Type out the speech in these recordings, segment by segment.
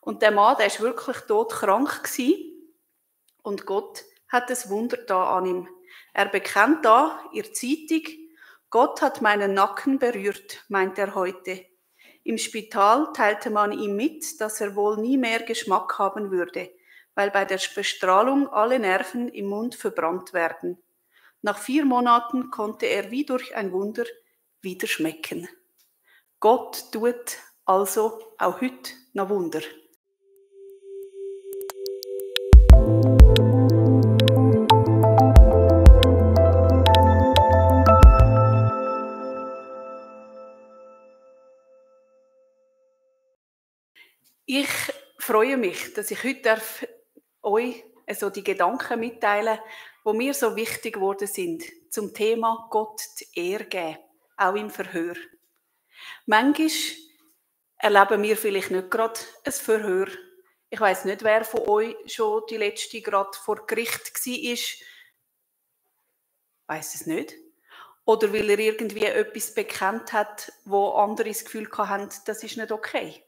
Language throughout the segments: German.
Und der Mann, der war wirklich todkrank gewesen. Und Gott hat ein Wunder da an ihm. Er bekennt da in der Zeitung, Gott hat meinen Nacken berührt, meint er heute. Im Spital teilte man ihm mit, dass er wohl nie mehr Geschmack haben würde, weil bei der Bestrahlung alle Nerven im Mund verbrannt werden. Nach 4 Monaten konnte er wie durch ein Wunder wieder schmecken. Gott tut also auch heute noch Wunder. Ich freue mich, dass ich heute euch die Gedanken mitteilen darf, die mir so wichtig geworden sind, zum Thema Gott die Ehre geben, auch im Verhör. Manchmal erleben wir vielleicht nicht gerade ein Verhör. Ich weiss nicht, wer von euch schon die letzte gerade vor Gericht war. Ich weiss es nicht. Oder weil er irgendwie etwas bekannt hat, wo andere das Gefühl hatten, das ist nicht okay.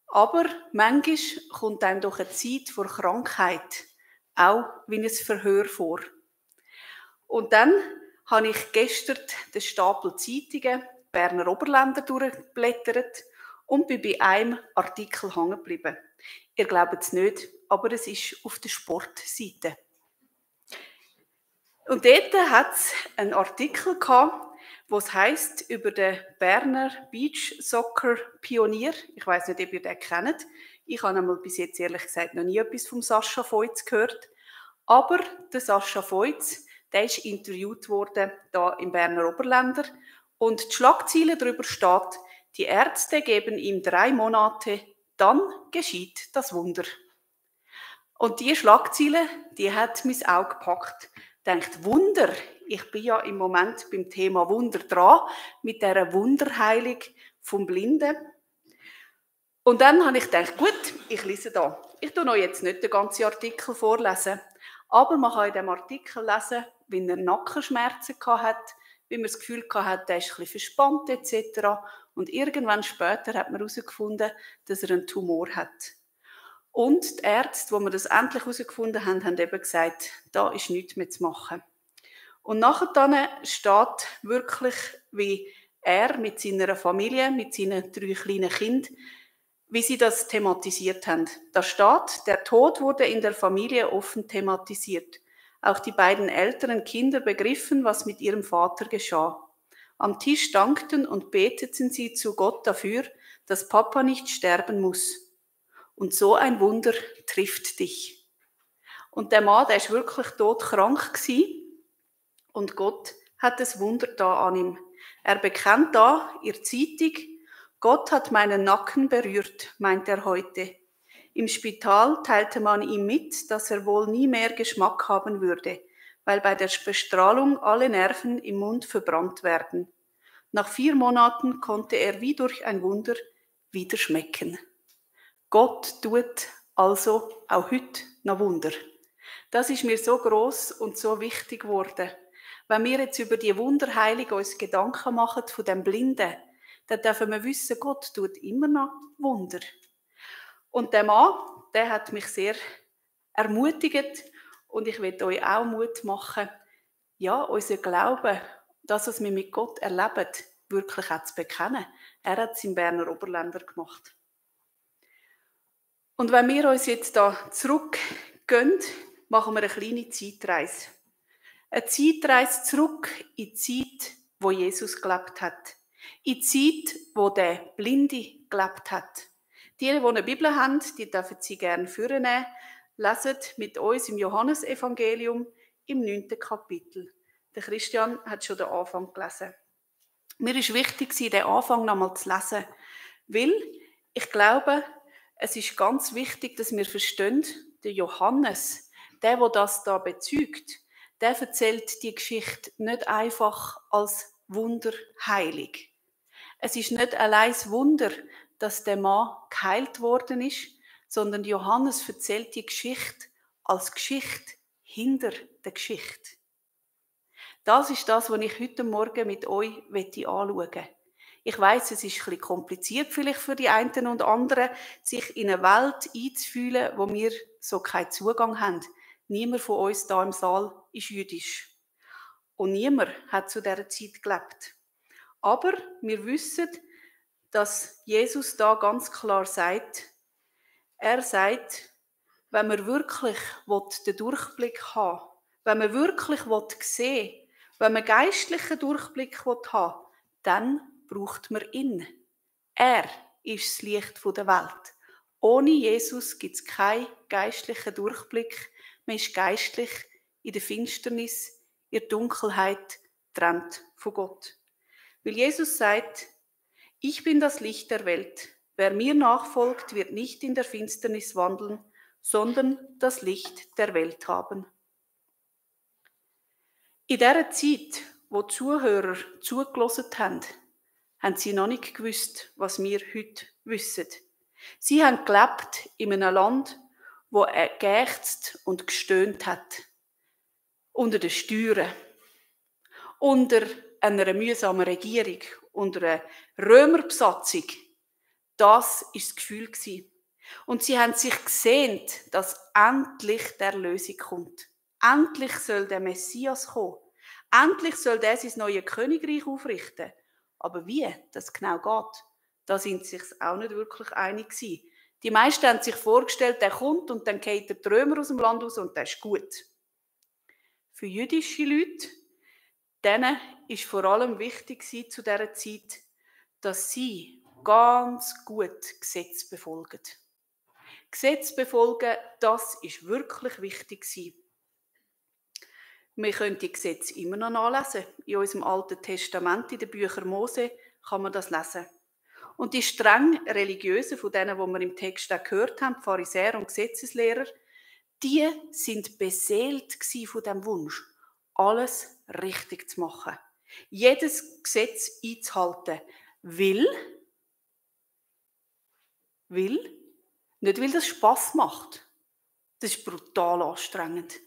Aber manchmal kommt einem doch eine Zeit vor Krankheit auch wie ein Verhör vor. Und dann habe ich gestern den Stapel Zeitungen Berner Oberländer durchgeblättert und bin bei einem Artikel hängen geblieben. Ihr glaubt es nicht, aber es ist auf der Sportseite. Und dort hat es einen Artikel gehabt, wo es heisst, über den Berner Beach Soccer Pionier. Ich weiss nicht, ob ihr den kennt. Ich habe einmal bis jetzt ehrlich gesagt noch nie etwas vom Sascha Voits gehört. Aber der Sascha Voits, der ist interviewt worden hier im Berner Oberländer. Und die Schlagzeile darüber steht, die Ärzte geben ihm 3 Monate, dann geschieht das Wunder. Und diese Schlagzeile, die hat mein Auge gepackt. Denkt, Wunder, ich bin ja im Moment beim Thema Wunder dran, mit dieser Wunderheilung vom Blinden. Und dann habe ich gedacht, gut, ich lese da. Ich tue euch jetzt nicht den ganzen Artikel vorlesen, aber man kann in diesem Artikel lesen, wie er Nackenschmerzen hatte, wie man das Gefühl hatte, er ist ein bisschen verspannt etc. Und irgendwann später hat man herausgefunden, dass er einen Tumor hat. Und die Ärzte, die wir das endlich herausgefunden haben, haben eben gesagt, da ist nichts mehr zu machen. Und nachher dann steht wirklich, wie er mit seiner Familie, mit seinen 3 kleinen Kindern, wie sie das thematisiert haben. Da steht, der Tod wurde in der Familie offen thematisiert. Auch die beiden älteren Kinder begriffen, was mit ihrem Vater geschah. Am Tisch dankten und beteten sie zu Gott dafür, dass Papa nicht sterben muss. Und so ein Wunder trifft dich. Und der Mann, der war wirklich todkrank gewesen. Und Gott hat ein Wunder da an ihm. Er bekennt da in der Zeitung, Gott hat meinen Nacken berührt, meint er heute. Im Spital teilte man ihm mit, dass er wohl nie mehr Geschmack haben würde, weil bei der Bestrahlung alle Nerven im Mund verbrannt werden. Nach 4 Monaten konnte er wie durch ein Wunder wieder schmecken. Gott tut also auch heute noch Wunder. Das ist mir so gross und so wichtig geworden. Wenn wir jetzt über die Wunderheilung uns Gedanken machen von dem Blinden, dann dürfen wir wissen, Gott tut immer noch Wunder. Und der Mann, der hat mich sehr ermutigt und ich will euch auch Mut machen, ja, unser Glauben, das, was wir mit Gott erleben, wirklich auch zu bekennen. Er hat es im Berner Oberländer gemacht. Und wenn wir uns jetzt da zurückgehen, machen wir eine kleine Zeitreise. Eine Zeitreise zurück in die Zeit, wo Jesus gelebt hat. In die Zeit, wo der Blinde gelebt hat. Die eine Bibel haben, die dürfen sie gerne vornehmen. Lesen mit uns im Johannesevangelium im 9. Kapitel. Der Christian hat schon den Anfang gelesen. Mir ist wichtig, den Anfang nochmal zu lesen, weil ich glaube, es ist ganz wichtig, dass wir verstehen, der Johannes, der das da bezeugt, der erzählt die Geschichte nicht einfach als Wunderheilung. Es ist nicht allein das Wunder, dass der Mann geheilt worden ist, sondern Johannes erzählt die Geschichte als Geschichte hinter der Geschichte. Das ist das, was ich heute Morgen mit euch anschauen möchte. Ich weiß, es ist ein bisschen kompliziert vielleicht für die einen und anderen, sich in eine Welt einzufühlen, wo wir so keinen Zugang haben. Niemand von uns da im Saal ist jüdisch. Und niemand hat zu dieser Zeit gelebt. Aber wir wissen, dass Jesus da ganz klar sagt, er sagt, wenn man wirklich den Durchblick haben will, wenn man wirklich sehen will, wenn man geistlichen Durchblick haben will, dann braucht man ihn. Er ist das Licht der Welt. Ohne Jesus gibt es keinen geistlichen Durchblick. Man ist geistlich in der Finsternis, in der Dunkelheit, getrennt von Gott. Weil Jesus sagt, ich bin das Licht der Welt. Wer mir nachfolgt, wird nicht in der Finsternis wandeln, sondern das Licht der Welt haben. In dieser Zeit, wo die Zuhörer zugelassen haben, haben sie noch nicht gewusst, was wir heute wissen. Sie haben gelebt in einem Land, wo geächzt und gestöhnt hat. Unter den Steuern, unter einer mühsamen Regierung, unter einer Römerbesatzung. Das war das Gefühl. Und sie haben sich gesehnt, dass endlich die Erlösung kommt. Endlich soll der Messias kommen. Endlich soll der sein neues Königreich aufrichten. Aber wie das genau geht, da sind sie sich auch nicht wirklich einig gewesen. Die meisten haben sich vorgestellt, der kommt und dann geht der Römer aus dem Land raus und das ist gut. Für jüdische Leute, denen ist vor allem wichtig zu dieser Zeit, dass sie ganz gut Gesetze befolgen. Gesetze befolgen, das ist wirklich wichtig. Wir können die Gesetze immer noch nachlesen. In unserem Alten Testament, in den Büchern Mose, kann man das lesen. Und die streng Religiösen, von denen, die wir im Text auch gehört haben, die Pharisäer und Gesetzeslehrer, die sind beseelt von dem Wunsch, alles richtig zu machen. Jedes Gesetz einzuhalten. Nicht weil das Spass macht. Das ist brutal anstrengend.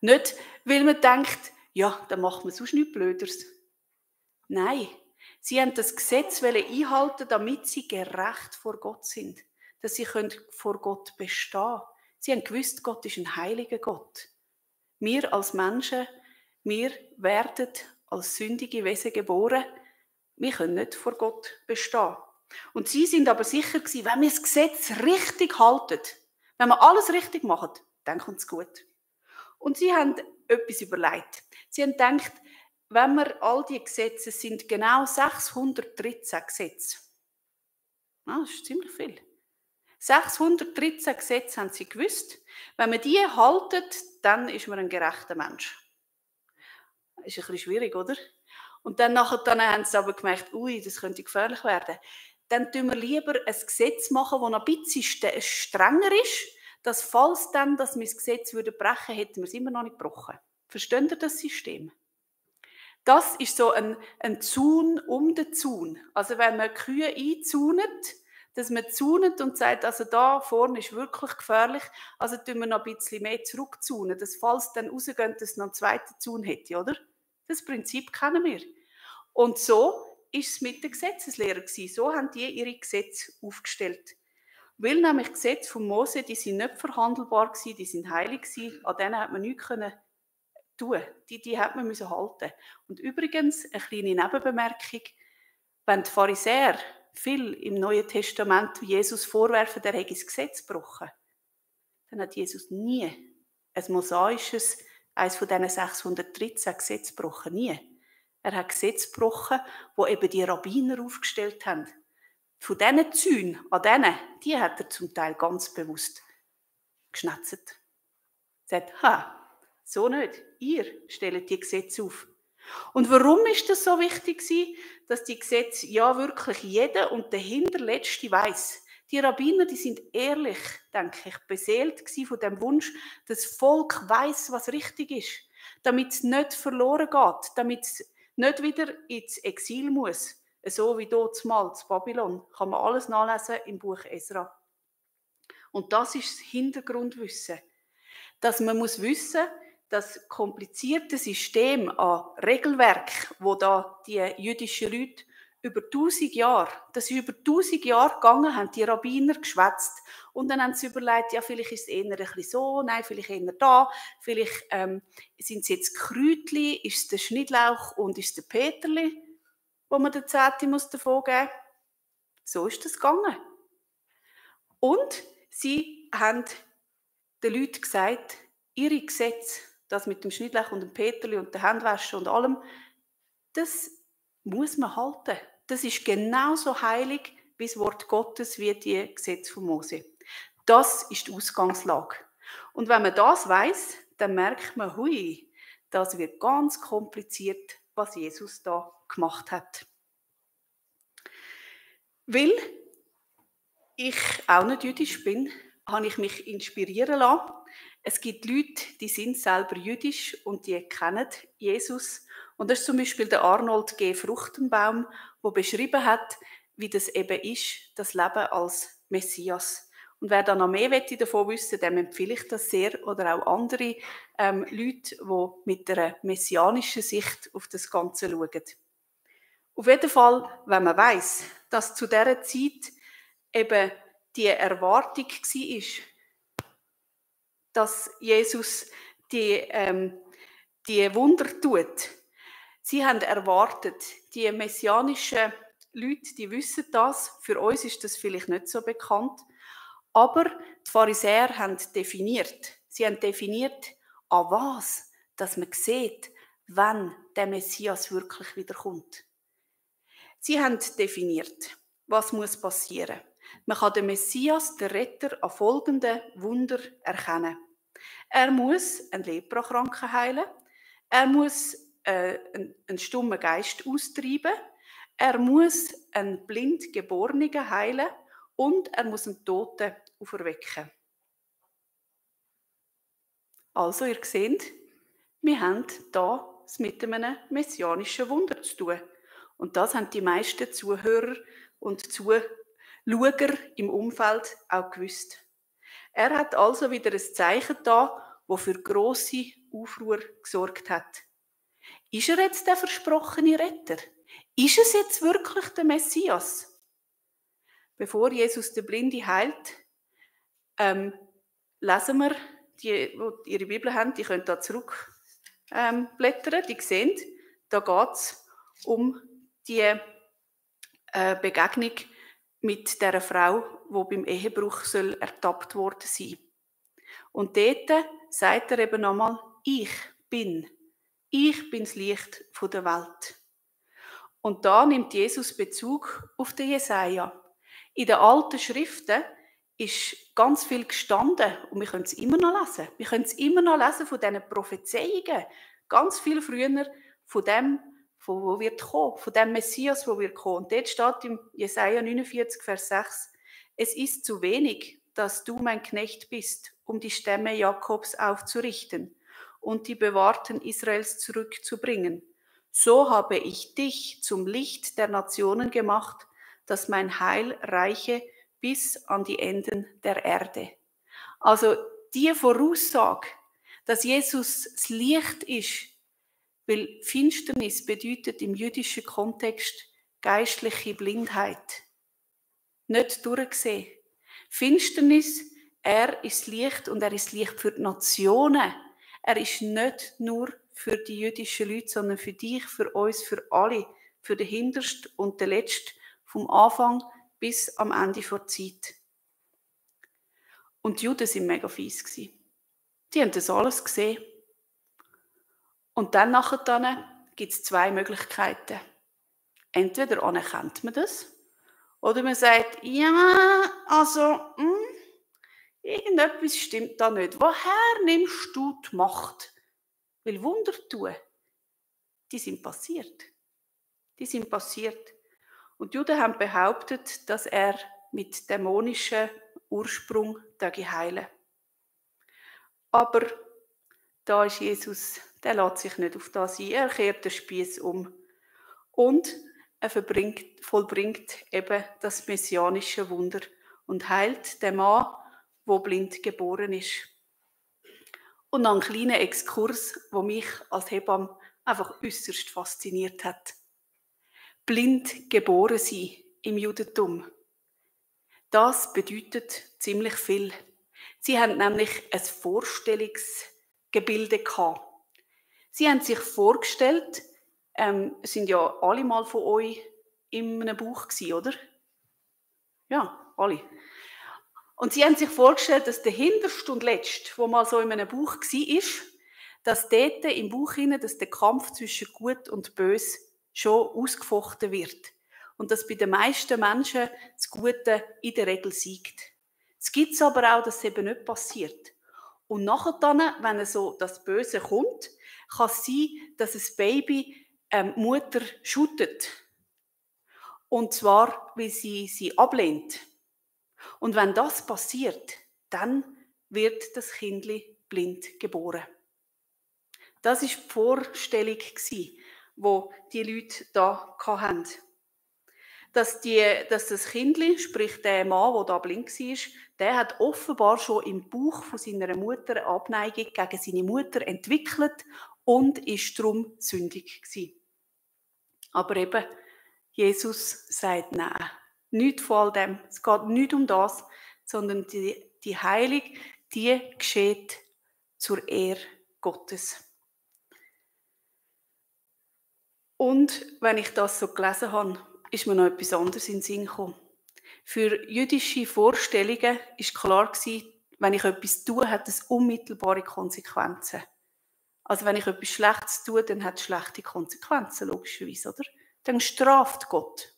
Nicht, weil man denkt, ja, dann macht man sonst nichts Blöderes. Nein, sie haben das Gesetz einhalten, damit sie gerecht vor Gott sind. Dass sie vor Gott bestehen können. Sie haben gewusst, Gott ist ein heiliger Gott. Wir als Menschen, wir werden als sündige Wesen geboren. Wir können nicht vor Gott bestehen. Und sie sind aber sicher gewesen, wenn wir das Gesetz richtig halten, wenn wir alles richtig machen, dann kommt es gut. Und sie haben etwas überlegt. Sie haben gedacht, wenn wir all die Gesetze, es sind genau 613 Gesetze. Das ist ziemlich viel. 613 Gesetze haben sie gewusst. Wenn man die halten, dann ist man ein gerechter Mensch. Das ist ein bisschen schwierig, oder? Und dann haben sie aber gemerkt, das könnte gefährlich werden. Dann tun wir lieber ein Gesetz machen, das noch ein bisschen strenger ist, dass falls dann, dass wir das Gesetz brechen würden, hätten wir es immer noch nicht gebrochen. Versteht ihr das System? Das ist so ein Zaun um den Zaun. Also wenn man Kühe einzaunet, dass man zaunet und sagt, also da vorne ist wirklich gefährlich, also tun wir noch ein bisschen mehr zurückzaunen, dass falls dann rausgehen, dass es noch einen zweiten Zaun hätte, oder? Das Prinzip kennen wir. Und so ist es mit den Gesetzeslehrern gewesen. So haben die ihre Gesetze aufgestellt. Weil nämlich die Gesetze von Mose, die sind nicht verhandelbar gewesen, die sind heilig gewesen, an denen hat man nichts tun. Die hat man müssen halten. Und übrigens, eine kleine Nebenbemerkung, wenn die Pharisäer viel im Neuen Testament Jesus vorwerfen, er hätte das Gesetz gebrochen, dann hat Jesus nie ein mosaisches, eines von diesen 613 Gesetzen gebrochen. Nie. Er hat Gesetze gebrochen, die eben die Rabbiner aufgestellt haben. Von diesen Zäunen, an denen, die hat er zum Teil ganz bewusst geschnätzelt. Er sagt, so nicht. Ihr stellt die Gesetze auf. Und warum ist das so wichtig gewesen, dass die Gesetze ja wirklich jeder und der Hinterletzte weiss? Die Rabbiner, die sind ehrlich, denke ich, beseelt gewesen von dem Wunsch, dass das Volk weiss, was richtig ist, damit es nicht verloren geht, damit es nicht wieder ins Exil muss. So wie dort mal in Babylon. Kann man alles nachlesen im Buch Esra. Und das ist das Hintergrundwissen. Dass man muss wissen, das komplizierte System an Regelwerk, wo da die jüdischen Leute über 1000 Jahre. Das ist über 1000 Jahre gegangen, haben die Rabbiner geschwätzt. Und dann haben sie überlegt, ja, vielleicht ist es eher ein bisschen so, nein, vielleicht eher da, vielleicht sind es jetzt Kräutli, ist es der Schnittlauch und ist es der Peterli, wo man der 10. muss davon geben. So ist das gegangen. Und sie haben den Leuten gesagt, ihre Gesetze, das mit dem Schnittlauch und dem Peterli und dem Händwaschen und allem, das muss man halten. Das ist genauso heilig wie das Wort Gottes, wie die Gesetze von Mose. Das ist die Ausgangslage. Und wenn man das weiss, dann merkt man, hui, das wird ganz kompliziert, was Jesus da gemacht hat. Weil ich auch nicht jüdisch bin, habe ich mich inspirieren lassen. Es gibt Leute, die sind selber jüdisch und die kennen Jesus. Und das ist zum Beispiel der Arnold G. Fruchtenbaum, der beschrieben hat, wie das eben ist, das Leben als Messias. Und wer da noch mehr davon wissen will, dem empfehle ich das sehr. Oder auch andere Leute, die mit einer messianischen Sicht auf das Ganze schauen. Auf jeden Fall, wenn man weiss, dass zu dieser Zeit eben die Erwartung war, dass Jesus die Wunder tut. Sie haben erwartet, die messianischen Leute, die wissen das, für uns ist das vielleicht nicht so bekannt, aber die Pharisäer haben definiert. Sie haben definiert, an was, dass man sieht, wann der Messias wirklich wiederkommt. Sie haben definiert, was muss passieren. Man kann den Messias, den Retter, an folgenden Wunder erkennen. Er muss einen Leprakranken heilen, er muss einen stummen Geist austreiben, er muss einen blind Geborenen heilen und er muss einen Toten auferwecken. Also, ihr seht, wir haben da es mit einem messianischen Wunder zu tun. Und das haben die meisten Zuhörer und Zuschauer im Umfeld auch gewusst. Er hat also wieder ein Zeichen da, das für grosse Aufruhr gesorgt hat. Ist er jetzt der versprochene Retter? Ist es jetzt wirklich der Messias? Bevor Jesus den Blinde heilt, lesen wir, die ihre Bibel haben, die können da zurück blättern, die sehen, da geht es um die Begegnung mit der Frau, die beim Ehebruch ertappt worden sein soll. Und dort sagt er eben nochmal, ich bin das Licht der Welt. Und da nimmt Jesus Bezug auf den Jesaja. In den alten Schriften ist ganz viel gestanden und wir können es immer noch lesen. Wir können es immer noch lesen von diesen Prophezeiungen. Ganz viel früher von dem, wo wird kommen, von dem Messias, wo wird kommen. Und dort steht im Jesaja 49, Vers 6, es ist zu wenig, dass du mein Knecht bist, um die Stämme Jakobs aufzurichten und die Bewahrten Israels zurückzubringen. So habe ich dich zum Licht der Nationen gemacht, dass mein Heil reiche bis an die Enden der Erde. Also die Voraussage, dass Jesus das Licht ist, weil Finsternis bedeutet im jüdischen Kontext geistliche Blindheit. Nicht durchgesehen. Finsternis, er ist Licht und er ist Licht für die Nationen. Er ist nicht nur für die jüdischen Leute, sondern für dich, für uns, für alle, für den Hintersten und den Letzten, vom Anfang bis am Ende der Zeit. Und die Juden waren mega fies. Die haben das alles gesehen. Und dann gibt es zwei Möglichkeiten. Entweder anerkennt man das, oder man sagt, ja, also, irgendetwas stimmt da nicht. Woher nimmst du die Macht? Weil Wunder tun, die sind passiert. Die sind passiert. Und die Juden haben behauptet, dass er mit dämonischem Ursprung heilen. Aber da ist Jesus, der lässt sich nicht auf das ein. Er kehrt den Spieß um. Und er vollbringt eben das messianische Wunder und heilt den Mann, der blind geboren ist. Und noch ein kleiner Exkurs, der mich als Hebamme einfach äußerst fasziniert hat. blind geboren sein im Judentum. Das bedeutet ziemlich viel. Sie haben nämlich ein Vorstellungsgebilde gehabt. Sie haben sich vorgestellt, sind ja alle mal von euch in einem Buch gewesen, oder? Ja, alle. Und sie haben sich vorgestellt, dass der hinterste und letzte, wo mal so in einem Buch war, dass dort im Buch hinein, dass der Kampf zwischen Gut und Böse schon ausgefochten wird. Und dass bei den meisten Menschen das Gute in der Regel siegt. Es gibt es aber auch, dass es eben nicht passiert. Und nachher dann, wenn so das Böse kommt, kann es sein, dass ein Baby Mutter schüttet. Und zwar, weil sie ablehnt. Und wenn das passiert, dann wird das Kindli blind geboren. Das war die Vorstellung, die die Leute da hatten. Dass das Kindli, sprich der Mann, der da blind war, der hat offenbar schon im Bauch von seiner Mutter eine Abneigung gegen seine Mutter entwickelt und ist darum sündig gewesen. Aber eben, Jesus sagt nein. Nicht von all dem. Es geht nicht um das, sondern die Heilung, die geschieht zur Ehre Gottes. Und wenn ich das so gelesen habe, ist mir noch etwas anderes in den Sinn gekommen. Für jüdische Vorstellungen war klar, wenn ich etwas tue, hat es unmittelbare Konsequenzen. Also wenn ich etwas Schlechtes tue, dann hat es schlechte Konsequenzen, logischerweise, oder? Dann straft Gott.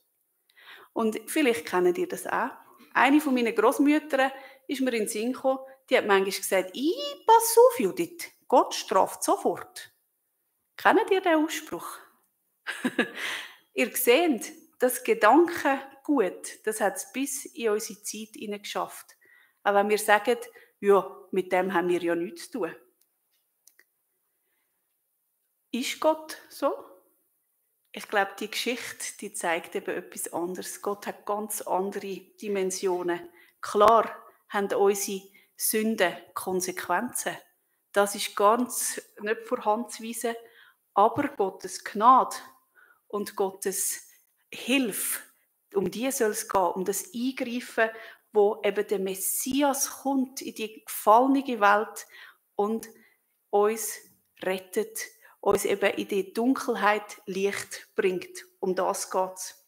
Und vielleicht kennt ihr das auch. Eine von meinen Großmüttern ist mir in den Sinn gekommen, die hat manchmal gesagt, pass auf, Judith, Gott straft sofort. Kennt ihr den Ausspruch? Ihr seht, das Gedankengut, das hat es bis in unsere Zeit hineingeschafft. Auch wenn wir sagen, ja, mit dem haben wir ja nichts zu tun. Ist Gott so? Ich glaube, die Geschichte, die zeigt eben etwas anderes. Gott hat ganz andere Dimensionen. Klar haben unsere Sünden Konsequenzen. Das ist ganz nicht von Hand zu weisen. Aber Gottes Gnade und Gottes Hilfe, um die soll es gehen, um das Eingreifen, wo eben der Messias kommt in die gefallene Welt und uns rettet, uns eben in die Dunkelheit Licht bringt. Um das geht es.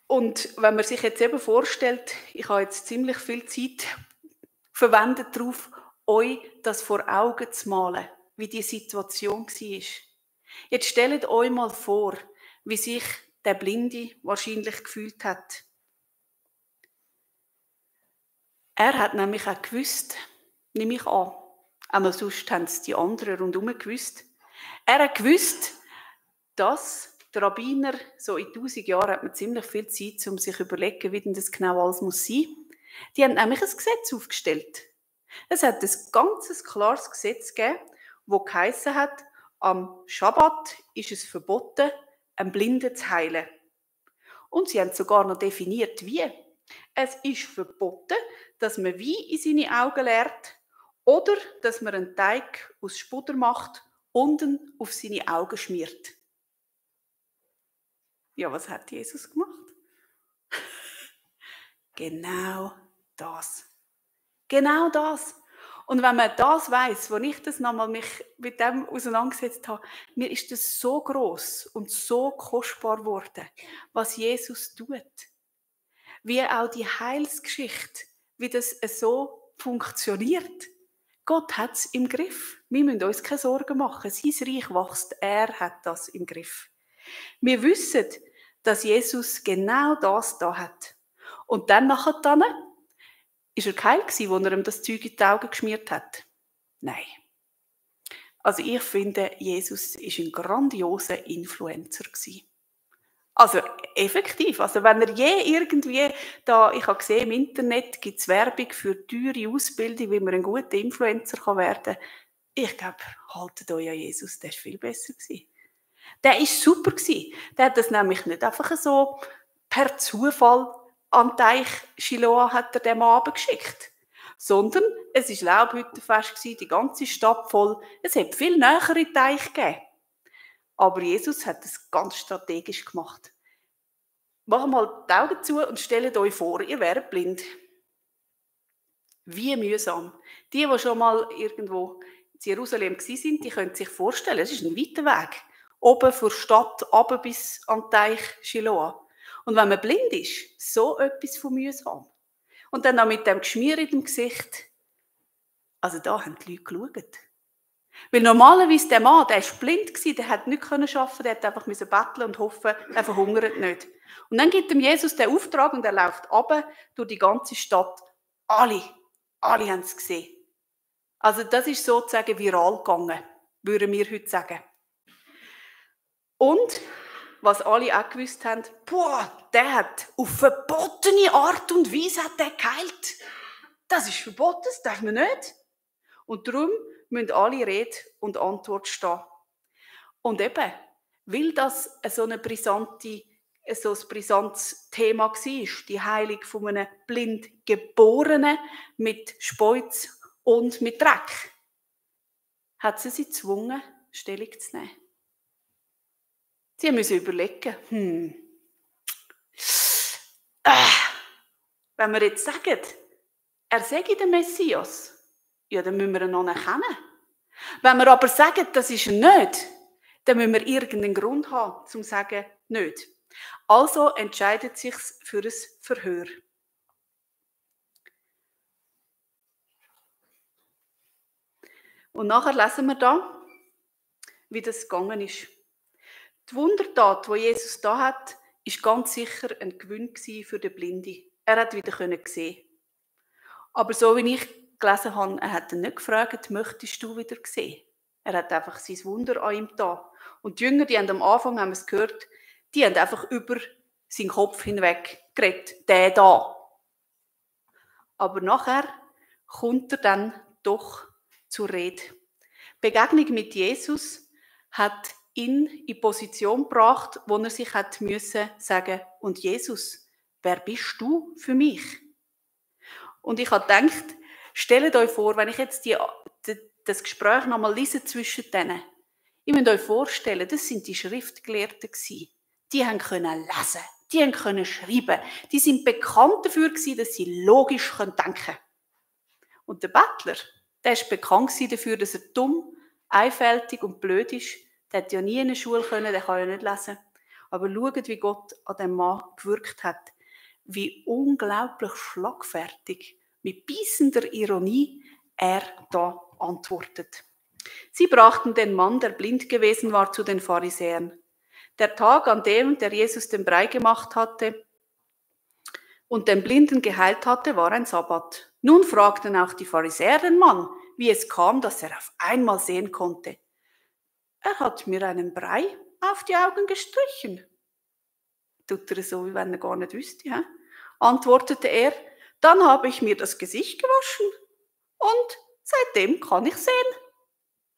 Und wenn man sich jetzt eben vorstellt, ich habe jetzt ziemlich viel Zeit verwendet darauf, euch das vor Augen zu malen, wie die Situation war. Jetzt stellt euch mal vor, wie sich der Blinde wahrscheinlich gefühlt hat. Er hat nämlich auch gewusst, nehme ich an, aber sonst haben es die anderen rundherum gewusst. Er hat gewusst, dass der Rabbiner, so in 1000 Jahren hat man ziemlich viel Zeit, um sich zu überlegen, wie denn das genau alles muss sein. Die haben nämlich ein Gesetz aufgestellt. Es hat ein ganz klares Gesetz gegeben, das geheissen hat, am Schabbat ist es verboten, einen Blinden zu heilen. Und sie haben sogar noch definiert, wie. Es ist verboten, dass man Wein in seine Augen leert oder dass man einen Teig aus Spuder macht und ihn auf seine Augen schmiert. Ja, was hat Jesus gemacht? Genau das. Genau das. Und wenn man das weiss, als ich das nochmal mich mit dem auseinandergesetzt habe, mir ist das so gross und so kostbar geworden, was Jesus tut. Wie auch die Heilsgeschichte, wie das so funktioniert. Gott hat es im Griff. Wir müssen uns keine Sorgen machen. Sein Reich wächst. Er hat das im Griff. Wir wissen, dass Jesus genau das da hat. Und dann nachher ist er geheilt gewesen, wo er ihm das Zeug in die Augen geschmiert hat? Nein. Also ich finde, Jesus war ein grandioser Influencer gewesen. Also effektiv. Also wenn er je irgendwie da, ich habe gesehen, im Internet gibt es Werbung für teure Ausbildung, wie man ein guter Influencer werden kann. Ich glaube, haltet euch an Jesus, der war viel besser gewesen. Der war super gewesen. Der hat das nämlich nicht einfach so per Zufall an den Teich Shiloah hat er dem Abend geschickt. Sondern es war Laubhüttenfest, die ganze Stadt voll. Es hat viel näher in den Teich gegeben. Aber Jesus hat es ganz strategisch gemacht. Macht mal die Augen zu und stellt euch vor, ihr wäret blind. Wie mühsam. Die schon mal irgendwo in Jerusalem waren, die können sich vorstellen, es ist ein weiter Weg. Oben vor der Stadt, runter bis an den Teich Shiloah. Und wenn man blind ist, so etwas von mühsam. Und dann noch mit dem Geschmier in dem Gesicht. Also da haben die Leute geschaut. Weil normalerweise der Mann, der war blind, der hat nicht arbeiten können, der hat einfach betteln und hoffen, er verhungert nicht. Und dann gibt ihm Jesus den Auftrag und er läuft runter durch die ganze Stadt. Alle haben es gesehen. Also das ist sozusagen viral gegangen, würden wir heute sagen. Und was alle auch gewusst haben, der hat auf verbotene Art und Weise hat der geheilt. Das ist verboten, das darf man nicht. Und darum müssen alle Rede und Antwort stehen. Und eben, weil das so ein brisantes Thema war, die Heilung von einem blind Geborenen mit Speuz und mit Dreck, hat sie gezwungen, Stellung zu nehmen. Sie müssen überlegen, wenn wir jetzt sagen, er sei der Messias, ja, dann müssen wir ihn noch erkennen. Wenn wir aber sagen, das ist er nicht, dann müssen wir irgendeinen Grund haben, um zu sagen, nicht. Also entscheidet sich für ein Verhör. Und nachher lesen wir da, wie das gegangen ist. Die Wundertat, die Jesus da hat, ist ganz sicher ein Gewinn für den Blinden. Er hat wieder sehen. Aber so wie ich gelesen habe, er hat ihn nicht gefragt, möchtest du wieder sehen? Er hat einfach sein Wunder an ihm da. Und die Jünger, die haben am Anfang, haben wir es gehört, die haben einfach über seinen Kopf hinweg geredet. Der da. Aber nachher kommt er dann doch zur Rede. Die Begegnung mit Jesus hat ihn in die Position gebracht, wo er sich hat müssen sagen, und Jesus, wer bist du für mich? Und ich habe gedacht, stellt euch vor, wenn ich jetzt das Gespräch nochmal lese zwischen denen, ihr müsst euch vorstellen, das sind die Schriftgelehrten gewesen. Die haben können lesen, die haben können schreiben, die sind bekannt dafür gewesen, dass sie logisch denken können. Und der Bettler, der ist bekannt dafür, dass er dumm, einfältig und blöd ist. Der hat ja nie in der Schule können, der kann ja nicht lesen. Aber schaut, wie Gott an dem Mann gewirkt hat. Wie unglaublich schlagfertig, mit beißender Ironie er da antwortet. Sie brachten den Mann, der blind gewesen war, zu den Pharisäern. Der Tag, an dem der Jesus den Brei gemacht hatte und den Blinden geheilt hatte, war ein Sabbat. Nun fragten auch die Pharisäer den Mann, wie es kam, dass er auf einmal sehen konnte. Er hat mir einen Brei auf die Augen gestrichen. Tut er so, wie wenn er gar nicht wüsste. Ja? Antwortete er, dann habe ich mir das Gesicht gewaschen und seitdem kann ich sehen.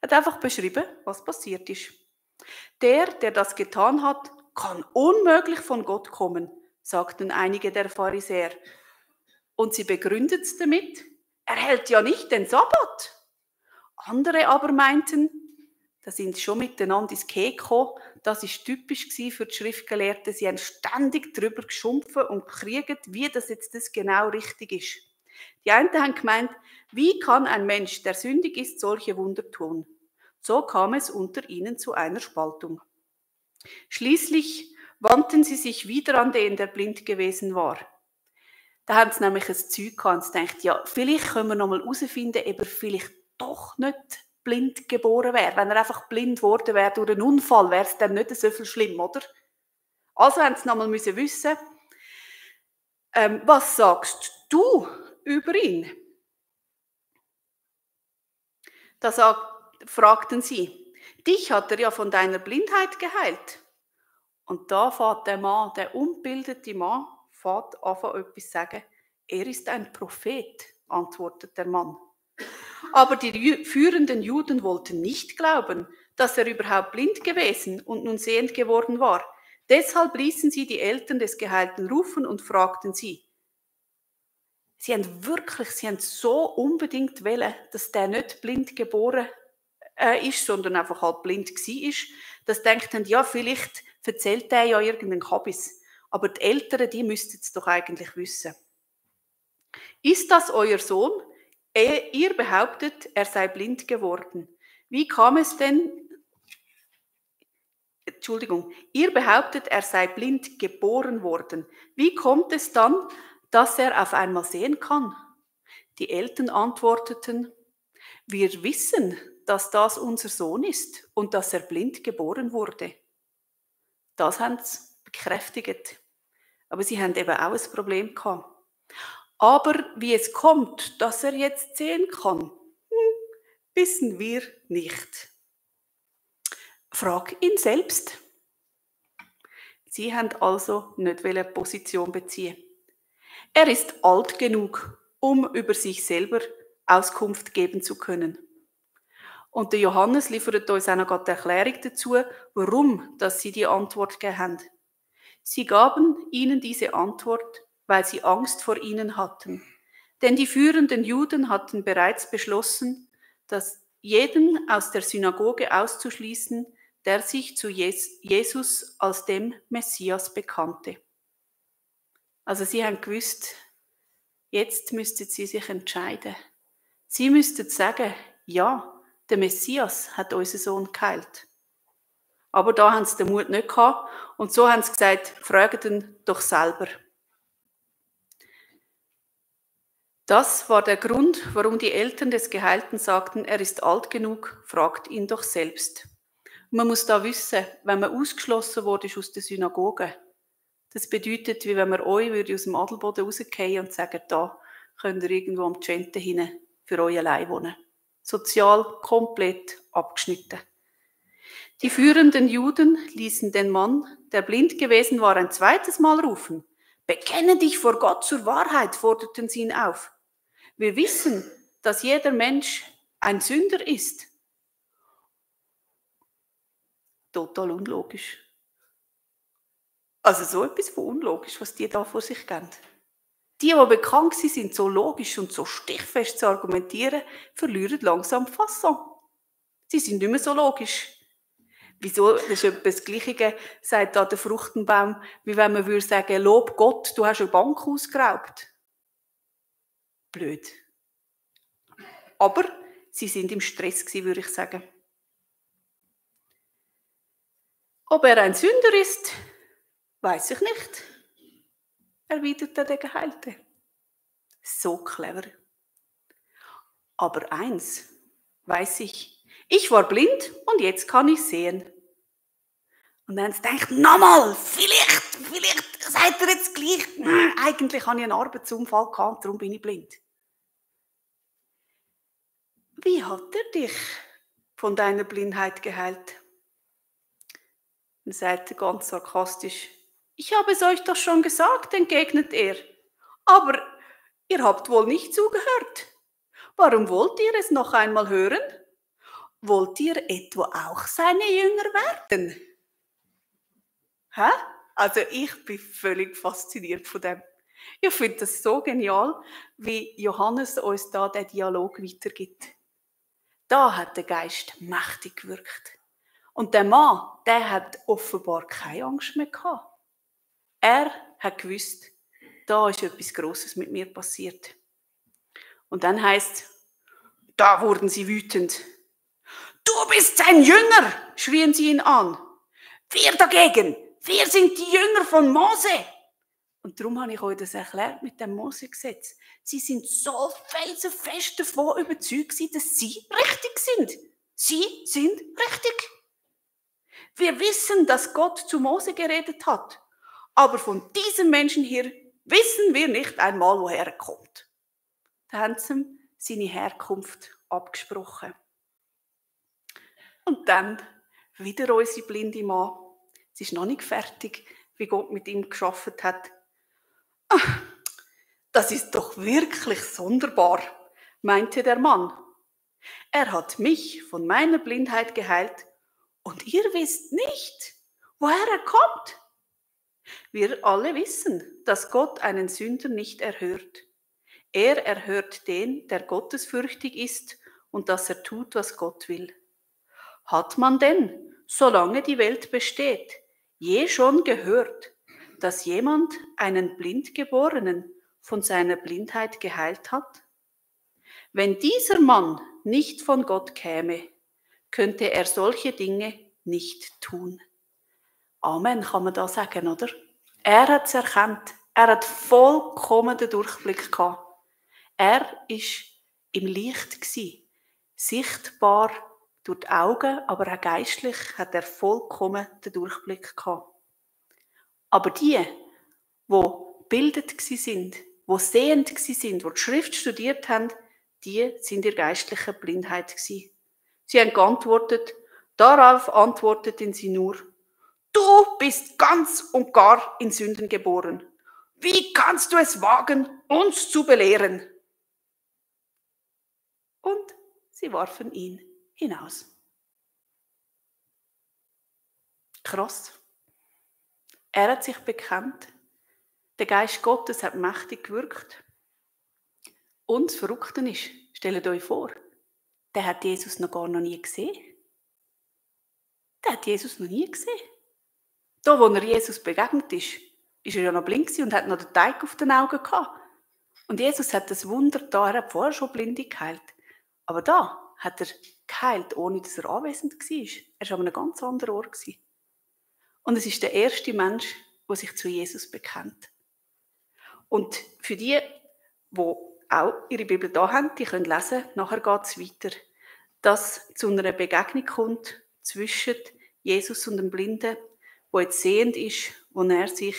Er hat einfach beschrieben, was passiert ist. Der das getan hat, kann unmöglich von Gott kommen, sagten einige der Pharisäer. Und sie begründet es damit, er hält ja nicht den Sabbat. Andere aber meinten, da sind sie schon miteinander ins Gehege gekommen. Das war typisch für die Schriftgelehrten. Sie haben ständig darüber geschumpfen und gekriegt, wie das jetzt das genau richtig ist. Die einen haben gemeint, wie kann ein Mensch, der sündig ist, solche Wunder tun? So kam es unter ihnen zu einer Spaltung. Schließlich wandten sie sich wieder an den, der blind gewesen war. Da haben sie nämlich ein Zeug gehabt und sie dachten, ja, vielleicht können wir noch mal herausfinden, ob er vielleicht doch nicht blind geboren wäre. Wenn er einfach blind geworden wäre durch einen Unfall, wäre es dann nicht so viel schlimm, oder? Also haben sie noch mal wissen, was sagst du über ihn? Da fragten sie, dich hat er ja von deiner Blindheit geheilt. Und da fährt der Mann, der unbildete Mann, fährt an etwas sagen. Er ist ein Prophet, antwortet der Mann. Aber die führenden Juden wollten nicht glauben, dass er überhaupt blind gewesen und nun sehend geworden war. Deshalb ließen sie die Eltern des Geheilten rufen und fragten sie. Sie haben so unbedingt wollen, dass der nicht blind geboren ist, sondern einfach halt blind war, dass denkt haben, ja, vielleicht erzählt er ja irgendeinen Kabis. Aber die Eltern, die müssten es doch eigentlich wissen. Ist das euer Sohn? Ihr behauptet, er sei blind geworden. Wie kam es denn? Entschuldigung, ihr behauptet, er sei blind geboren worden. Wie kommt es dann, dass er auf einmal sehen kann? Die Eltern antworteten, wir wissen, dass das unser Sohn ist und dass er blind geboren wurde. Das haben sie bekräftigt. Aber sie haben eben auch ein Problem gehabt. Aber wie es kommt, dass er jetzt sehen kann, wissen wir nicht. Frag ihn selbst. Sie haben also nicht Position beziehen. Er ist alt genug, um über sich selber Auskunft geben zu können. Und der Johannes liefert uns auch noch die Erklärung dazu, warum dass sie die Antwort gegeben haben. Sie gaben ihnen diese Antwort, weil sie Angst vor ihnen hatten. Denn die führenden Juden hatten bereits beschlossen, dass jeden aus der Synagoge auszuschließen, der sich zu Jesus als dem Messias bekannte. Also sie haben gewusst, jetzt müssten sie sich entscheiden. Sie müssten sagen, ja, der Messias hat unseren Sohn geheilt. Aber da haben sie den Mut nicht gehabt und so haben sie gesagt, fragt ihn doch selber. Das war der Grund, warum die Eltern des Geheilten sagten, er ist alt genug, fragt ihn doch selbst. Und man muss da wissen, wenn man ausgeschlossen wurde aus der Synagoge, das bedeutet, wie wenn man euch aus dem Adelboden rausgehen und sagen, da könnt ihr irgendwo am Tschente hin für euch allein wohnen. Sozial komplett abgeschnitten. Die führenden Juden ließen den Mann, der blind gewesen war, ein zweites Mal rufen. Bekenne dich vor Gott zur Wahrheit, forderten sie ihn auf. Wir wissen, dass jeder Mensch ein Sünder ist. Total unlogisch. Also so etwas von unlogisch, was die da vor sich geben. Die bekannt sind, so logisch und so stichfest zu argumentieren, verlieren langsam die Fasson. Sie sind nicht mehr so logisch. Wieso? Das ist etwa das Gleiche, sagt da der Fruchtenbaum, wie wenn man würde sagen, Lob Gott, du hast eine Bank ausgeraubt. Blöd. Aber sie sind im Stress gewesen, würde ich sagen. Ob er ein Sünder ist, weiß ich nicht, erwiderte der Geheilte. So clever. Aber eins weiß ich war blind und jetzt kann ich sehen. Und dann denkt, nochmal, vielleicht seid ihr jetzt gleich, eigentlich habe ich einen Arbeitsunfall gehabt, darum bin ich blind. Wie hat er dich von deiner Blindheit geheilt? Dann sagt er ganz sarkastisch, ich habe es euch doch schon gesagt, entgegnet er. Aber ihr habt wohl nicht zugehört. Warum wollt ihr es noch einmal hören? Wollt ihr etwa auch seine Jünger werden? Hä? Also ich bin völlig fasziniert von dem. Ich finde das so genial, wie Johannes uns da den Dialog weitergibt. Da hat der Geist mächtig gewirkt. Und der Mann, der hat offenbar keine Angst mehr gehabt. Er hat gewusst, da ist etwas Grosses mit mir passiert. Und dann heisst es, da wurden sie wütend. Du bist sein Jünger, schrien sie ihn an. Wir dagegen, wir sind die Jünger von Mose. Und darum habe ich euch das erklärt mit dem Mose-Gesetz. Sie sind so felsenfest davon überzeugt, dass sie richtig sind. Sie sind richtig. Wir wissen, dass Gott zu Mose geredet hat. Aber von diesem Menschen hier wissen wir nicht einmal, woher er kommt. Da haben sie ihm seine Herkunft abgesprochen. Und dann wieder unsere blinde Mann. Es ist noch nicht fertig, wie Gott mit ihm gearbeitet hat. Ach, das ist doch wirklich sonderbar, meinte der Mann. Er hat mich von meiner Blindheit geheilt und ihr wisst nicht, woher er kommt. Wir alle wissen, dass Gott einen Sünder nicht erhört. Er erhört den, der gottesfürchtig ist und dass er tut, was Gott will. Hat man denn, solange die Welt besteht, je schon gehört, dass jemand einen Blindgeborenen von seiner Blindheit geheilt hat? Wenn dieser Mann nicht von Gott käme, könnte er solche Dinge nicht tun. Amen, kann man da sagen, oder? Er hat es erkannt. Er hat vollkommen den Durchblick gehabt. Er war im Licht gsi, sichtbar durch die Augen, aber auch geistlich hat er vollkommen den Durchblick gehabt. Aber die gebildet gsi sind, die sehend gsi sind, die Schrift studiert haben, die sind in geistlicher Blindheit gsi. Sie haben geantwortet, darauf antworteten sie nur, du bist ganz und gar in Sünden geboren. Wie kannst du es wagen, uns zu belehren? Und sie warfen ihn hinaus. Krass. Er hat sich bekannt. Der Geist Gottes hat mächtig gewirkt. Und das Verrückte ist, stellt euch vor, der hat Jesus noch nie gesehen. Der hat Jesus noch nie gesehen. Da, wo er Jesus begegnet ist er ja noch blind und hat noch den Teig auf den Augen gehabt. Und Jesus hat das Wunder da, er hat vorher schon Blinde geheilt. Aber da hat er geheilt, ohne dass er anwesend war. Er war an einem ganz anderen Ort. Und es ist der erste Mensch, der sich zu Jesus bekennt. Und für die auch ihre Bibel da haben, die können lesen, nachher geht es weiter, dass zu einer Begegnung kommt zwischen Jesus und dem Blinden, der jetzt sehend ist, wo er sich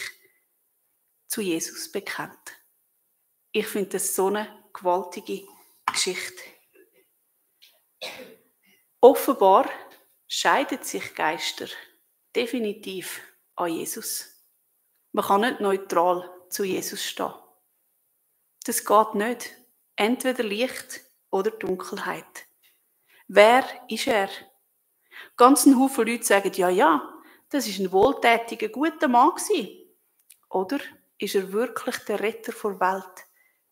zu Jesus bekennt. Ich finde das so eine gewaltige Geschichte. Offenbar scheiden sich Geister definitiv an Jesus. Man kann nicht neutral zu Jesus stehen. Das geht nicht. Entweder Licht oder Dunkelheit. Wer ist er? Ganz ein Haufen Leute sagen, ja, das ist ein wohltätiger, guter Mann gewesen. Oder ist er wirklich der Retter der Welt,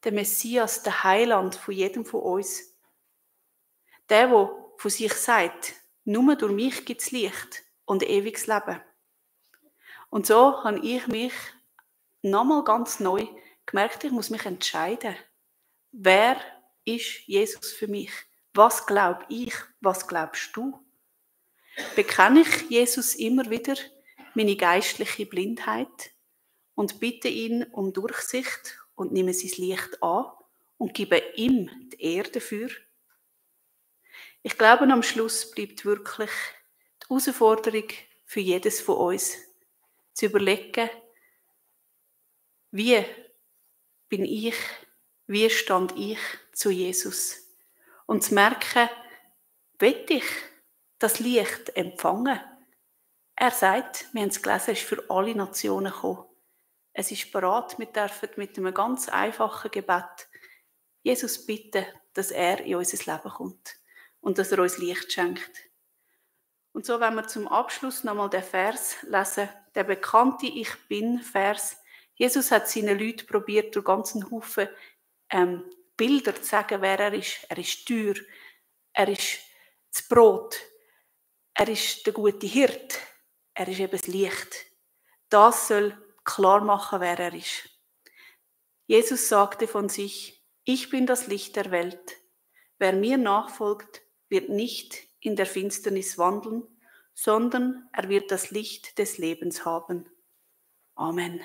der Messias, der Heiland von jedem von uns? Der von sich sagt, nur durch mich gibt es Licht und ewiges Leben. Und so habe ich mich nochmal ganz neu gemerkt, ich muss mich entscheiden. Wer ist Jesus für mich? Was glaube ich? Was glaubst du? Bekenne ich Jesus immer wieder meine geistliche Blindheit und bitte ihn um Durchsicht und nehme sein Licht an und gebe ihm die Ehre dafür? Ich glaube, am Schluss bleibt wirklich die Herausforderung für jedes von uns, zu überlegen, wie bin ich, wie stand ich zu Jesus? Und zu merken, will ich das Licht empfangen? Er sagt, wir haben es gelesen, er ist für alle Nationen gekommen. Es ist bereit, wir dürfen mit einem ganz einfachen Gebet Jesus bitten, dass er in unser Leben kommt und dass er uns Licht schenkt. Und so, wenn wir zum Abschluss nochmal den Vers lesen, der bekannte Ich Bin-Vers. Jesus hat seinen Leuten probiert, durch ganzen Haufen Bilder zu sagen, wer er ist. Er ist die Tür, er ist das Brot, er ist der gute Hirt, er ist eben das Licht. Das soll klar machen, wer er ist. Jesus sagte von sich, ich bin das Licht der Welt. Wer mir nachfolgt, wird nicht in der Finsternis wandeln, sondern er wird das Licht des Lebens haben. Amen.